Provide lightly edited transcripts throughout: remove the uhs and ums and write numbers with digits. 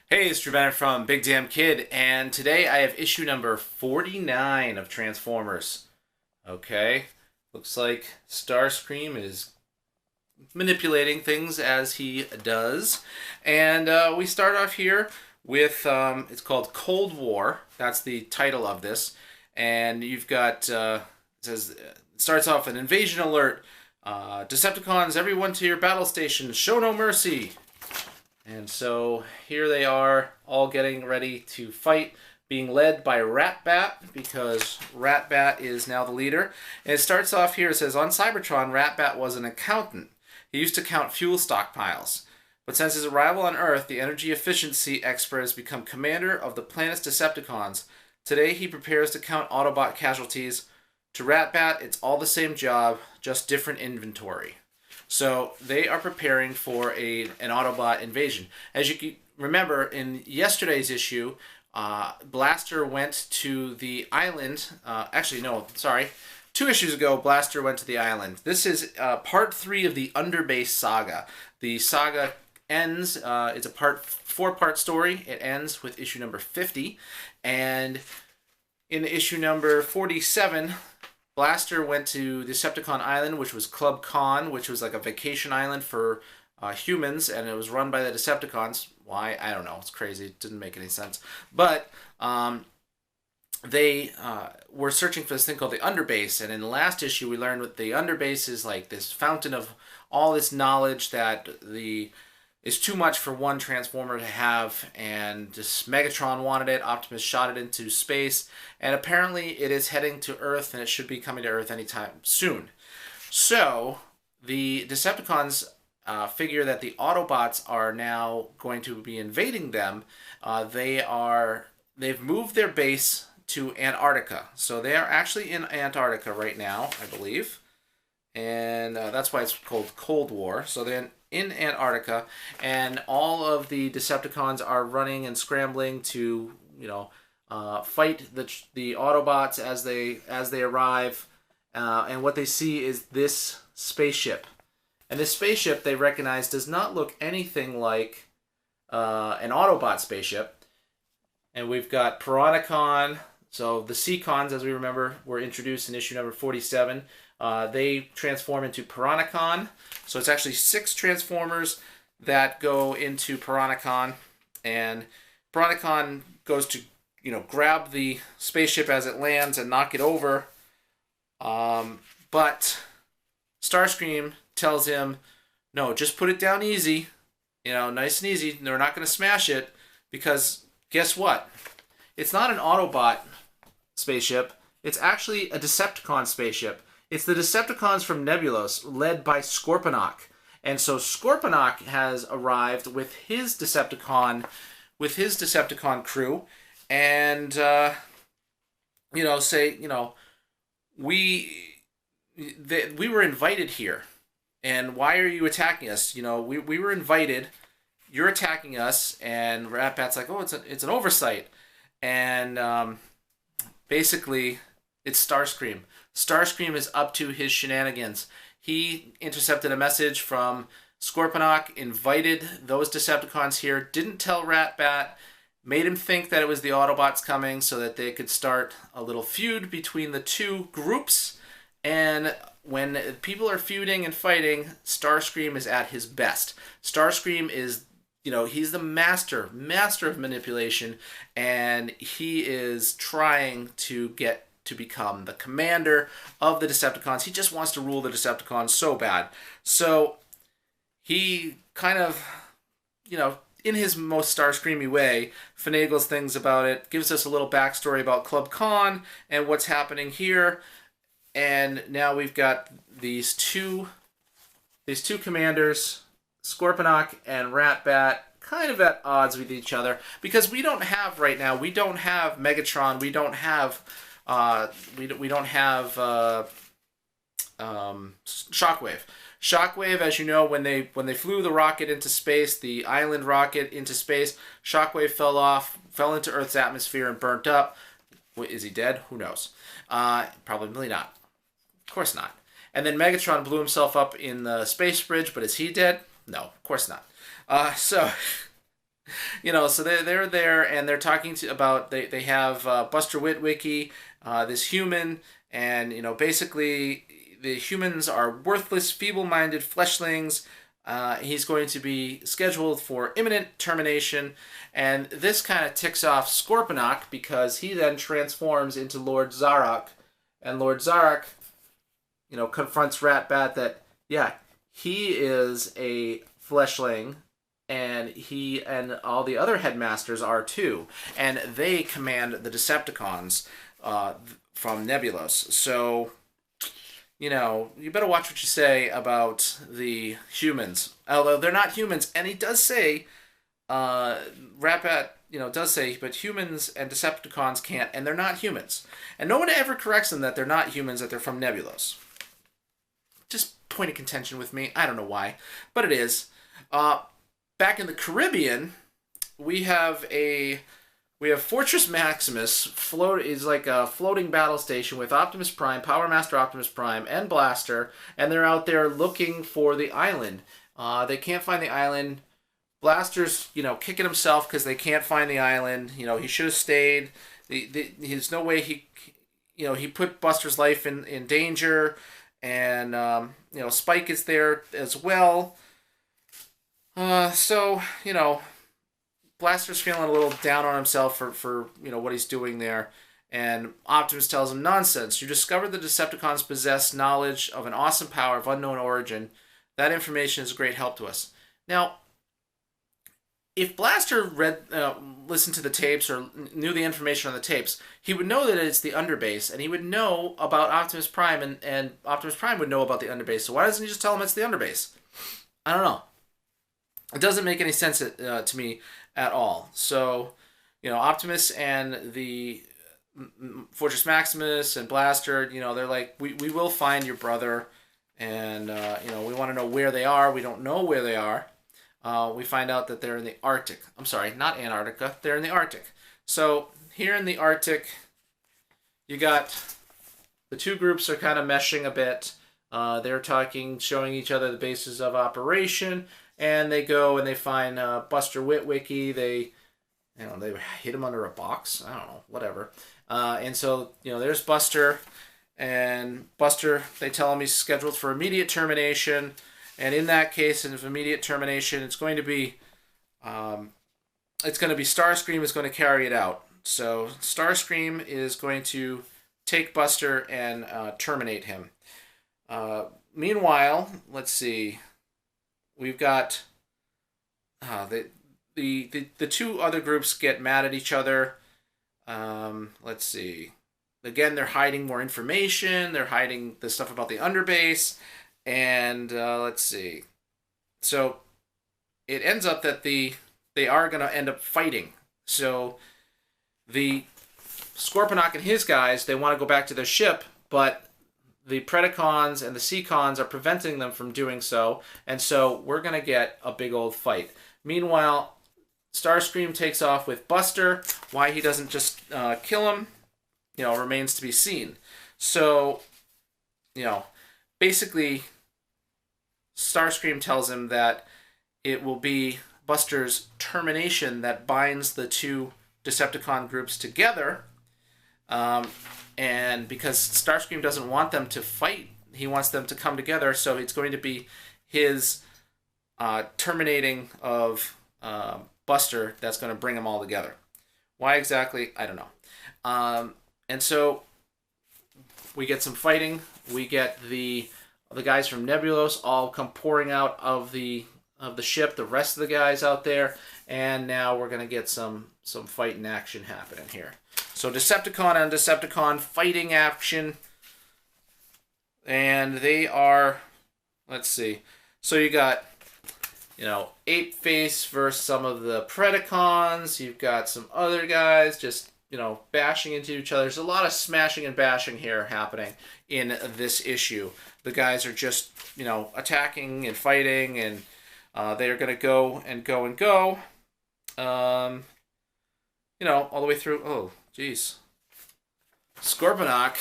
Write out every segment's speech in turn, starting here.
Hey, it's Drew Bennett from Big Damn Kid, and today I have issue number 49 of Transformers. Okay, looks like Starscream is manipulating things as he does. And we start off here with, it's called Cold War. That's the title of this. And you've got, it says, it starts off an invasion alert. Decepticons, everyone to your battle stations, show no mercy. And so here they are, all getting ready to fight, being led by Ratbat, because Ratbat is now the leader. And it starts off here, it says, on Cybertron, Ratbat was an accountant. He used to count fuel stockpiles. But since his arrival on Earth, the energy efficiency expert has become commander of the planet's Decepticons. Today he prepares to count Autobot casualties. To Ratbat, it's all the same job, just different inventory. So they are preparing for an Autobot invasion. As you can remember, in yesterday's issue, Blaster went to the island. Actually, no, sorry. 2 issues ago, Blaster went to the island. This is part 3 of the Underbase saga. The saga ends, it's a 4-part story. It ends with issue number 50. And in issue number 47, Blaster went to Decepticon Island, which was Club Con, which was like a vacation island for humans, and it was run by the Decepticons. Why? I don't know. It's crazy. It didn't make any sense. But they were searching for this thing called the Underbase, and in the last issue we learned that the Underbase is like this fountain of all this knowledge that is too much for one Transformer to have, and just Megatron wanted it. Optimus shot it into space, and apparently it is heading to Earth, and it should be coming to Earth anytime soon. So the Decepticons figure that the Autobots are now going to be invading them. They've moved their base to Antarctica, so they are actually in Antarctica right now, I believe, and that's why it's called Cold War. So then in Antarctica, and all of the Decepticons are running and scrambling to, fight the Autobots as they arrive, and what they see is this spaceship, and this spaceship they recognize does not look anything like an Autobot spaceship. And we've got Piranacon. So the Seacons, as we remember, were introduced in issue number 47. They transform into Piranacon. So it's actually 6 Transformers that go into Piranacon. And Piranacon goes to, grab the spaceship as it lands and knock it over. But Starscream tells him, no, just put it down easy. Nice and easy. They're not going to smash it, because guess what? It's not an Autobot spaceship. It's actually a Decepticon spaceship. It's the Decepticons from Nebulos, led by Scorponok. And so Scorponok has arrived with his Decepticon crew, and we were invited here, and why are you attacking us? We were invited. You're attacking us. And Ratbat's like, oh, it's an oversight. And basically, it's Starscream. Starscream is up to his shenanigans. He intercepted a message from Scorponok, invited those Decepticons here, didn't tell Ratbat, made him think that it was the Autobots coming so that they could start a little feud between the two groups. And when people are feuding and fighting, Starscream is at his best. Starscream is, he's the master of manipulation, and he is trying to get to become the commander of the Decepticons. He just wants to rule the Decepticons so bad. So he kind of, in his most Starscreamy way, finagles things about it, gives us a little backstory about Club Con and what's happening here. And now we've got these two commanders, Scorponok and Ratbat, kind of at odds with each other, because we don't have Megatron, we don't have Shockwave. Shockwave, as you know, when they flew the rocket into space, the island rocket into space, Shockwave fell into Earth's atmosphere and burnt up. Is he dead? Who knows? Probably not. Of course not. And then Megatron blew himself up in the space bridge, but is he dead? No, of course not. So So they're there and they're talking about they have Buster Witwicky, this human, and basically the humans are worthless, feeble-minded fleshlings. He's going to be scheduled for imminent termination, and this kind of ticks off Scorponok because he then transforms into Lord Zarok, and Lord Zarok, confronts Ratbat that yeah, he is a fleshling and he and all the other headmasters are too, and they command the Decepticons from Nebulos. So, you better watch what you say about the humans. Although they're not humans, and he does say, Ratbat, does say, but humans and Decepticons can't, and they're not humans. And no one ever corrects them that they're not humans, that they're from Nebulos. Just point of contention with me. I don't know why, but it is. Back in the Caribbean, we have Fortress Maximus is like a floating battle station with Optimus Prime, Power Master Optimus Prime, and Blaster, and they're out there looking for the island. They can't find the island. Blaster's kicking himself because they can't find the island. He should have stayed. There's no way he put Buster's life in danger, and Spike is there as well. So, Blaster's feeling a little down on himself for what he's doing there. And Optimus tells him, nonsense. You discovered the Decepticons possess knowledge of an awesome power of unknown origin. That information is a great help to us. Now, if Blaster listened to the tapes or knew the information on the tapes, he would know that it's the Underbase, and he would know about Optimus Prime, and Optimus Prime would know about the Underbase. So why doesn't he just tell him it's the Underbase? I don't know. It doesn't make any sense to me at all. So, Optimus and the Fortress Maximus and Blaster, they're like, we will find your brother, and, we want to know where they are. We don't know where they are. We find out that they're in the Arctic. I'm sorry, not Antarctica. They're in the Arctic. So, here in the Arctic, you got the two groups are kind of meshing a bit. They're talking, showing each other the basis of operation. And they go and they find Buster Witwicky. They hit him under a box. I don't know, whatever. And so there's Buster, and Buster. They tell him he's scheduled for immediate termination. And in that case, of immediate termination, it's going to be Starscream is going to carry it out. So Starscream is going to take Buster and terminate him. Meanwhile, let's see. We've got the two other groups get mad at each other. Let's see. Again, they're hiding more information. They're hiding the stuff about the Underbase. And let's see. So it ends up that they are going to end up fighting. So the Scorponok and his guys, they want to go back to their ship, but the Predacons and the Seacons are preventing them from doing so, and so we're going to get a big old fight. Meanwhile, Starscream takes off with Buster. Why he doesn't just kill him, remains to be seen. So, basically, Starscream tells him that it will be Buster's termination that binds the two Decepticon groups together. And because Starscream doesn't want them to fight, he wants them to come together, so it's going to be his terminating of Buster that's going to bring them all together. Why exactly? I don't know. And so we get some fighting. We get the guys from Nebulos all come pouring out of the ship, the rest of the guys out there, and now we're going to get some fighting action happening here. So Decepticon and Decepticon fighting action. And they are, let's see. So you got, Ape Face versus some of the Predacons. You've got some other guys just, bashing into each other. There's a lot of smashing and bashing here happening in this issue. The guys are just, attacking and fighting, and they're going to go and go and go. All the way through. Oh, jeez. Scorponok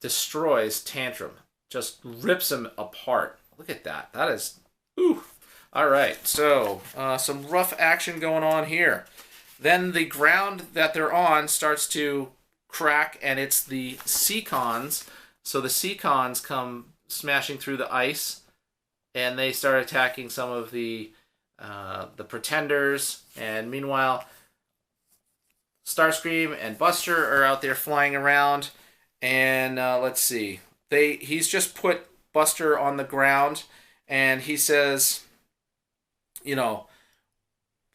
destroys Tantrum. Just rips him apart. Look at that. That is... Ooh. All right, so some rough action going on here. Then the ground that they're on starts to crack, and it's the Seacons. So the Seacons come smashing through the ice, and they start attacking some of the Pretenders. And meanwhile, Starscream and Buster are out there flying around. And let's see, he's just put Buster on the ground, and he says, you know,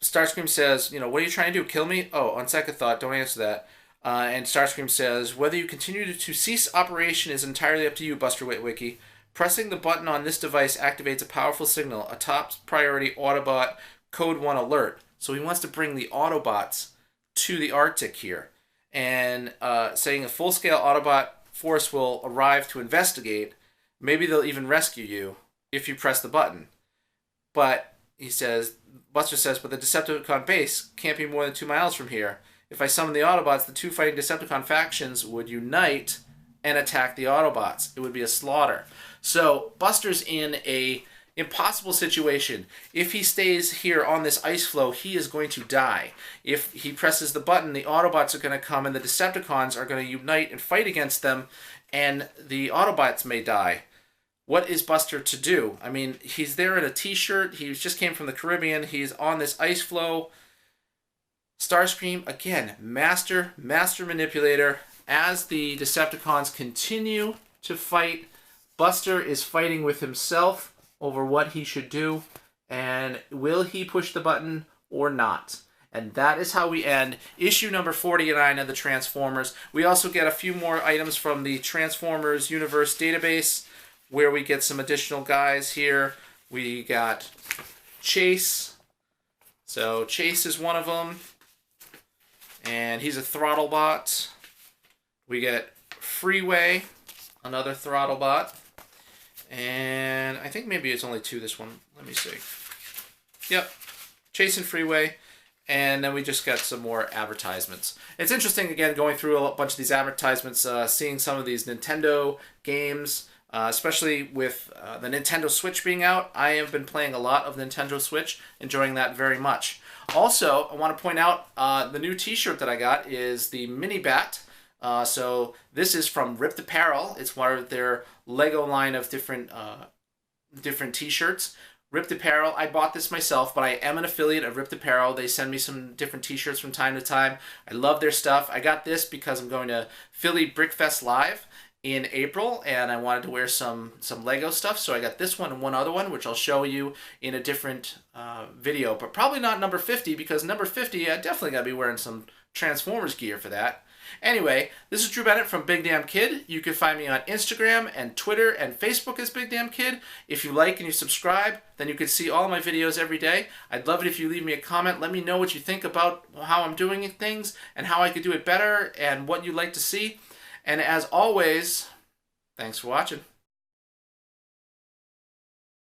Starscream says, what are you trying to do? Kill me? Oh, on second thought, don't answer that. And Starscream says, whether you continue to cease operation is entirely up to you, Buster Witwicky. Pressing the button on this device activates a powerful signal, a top priority Autobot Code 1 alert. So he wants to bring the Autobots to the Arctic here. And saying a full-scale Autobot force will arrive to investigate. Maybe they'll even rescue you if you press the button. But Buster says, but the Decepticon base can't be more than 2 miles from here. If I summon the Autobots, the two fighting Decepticon factions would unite and attack the Autobots. It would be a slaughter. So Buster's in a impossible situation. If he stays here on this ice floe, he is going to die. If he presses the button, the Autobots are going to come, and the Decepticons are going to unite and fight against them, and the Autobots may die. What is Buster to do? I mean, he's there in a t-shirt. He just came from the Caribbean. He's on this ice floe. Starscream, again, master manipulator. As the Decepticons continue to fight, Buster is fighting with himself over what he should do. And will he push the button or not? And that is how we end issue number 49 of the Transformers. We also get a few more items from the Transformers Universe database, where we get some additional guys here. We got Chase. So Chase is one of them. And he's a throttle bot. We get Freeway, another throttle bot. And I think maybe it's only 2 this one. Let me see. Yep. Chase and Freeway. And then we just got some more advertisements. It's interesting, again, going through a bunch of these advertisements, seeing some of these Nintendo games, especially with the Nintendo Switch being out. I have been playing a lot of Nintendo Switch, enjoying that very much. Also, I want to point out the new t-shirt that I got is the Mini Bat. So this is from Ripped Apparel. It's one of their Lego line of different t-shirts. Ripped Apparel, I bought this myself, but I am an affiliate of Ripped Apparel. They send me some different t-shirts from time to time. I love their stuff. I got this because I'm going to Philly Brickfest Live in April, and I wanted to wear some Lego stuff, so I got this one and one other one, which I'll show you in a different video, but probably not number 50, because number 50, I definitely gotta be wearing some Transformers gear for that. Anyway, this is Drew Bennett from Big Damn Kid. You can find me on Instagram and Twitter and Facebook as Big Damn Kid. If you like and you subscribe, then you can see all my videos every day. I'd love it if you leave me a comment. Let me know what you think about how I'm doing things and how I could do it better and what you'd like to see. And as always, thanks for watching.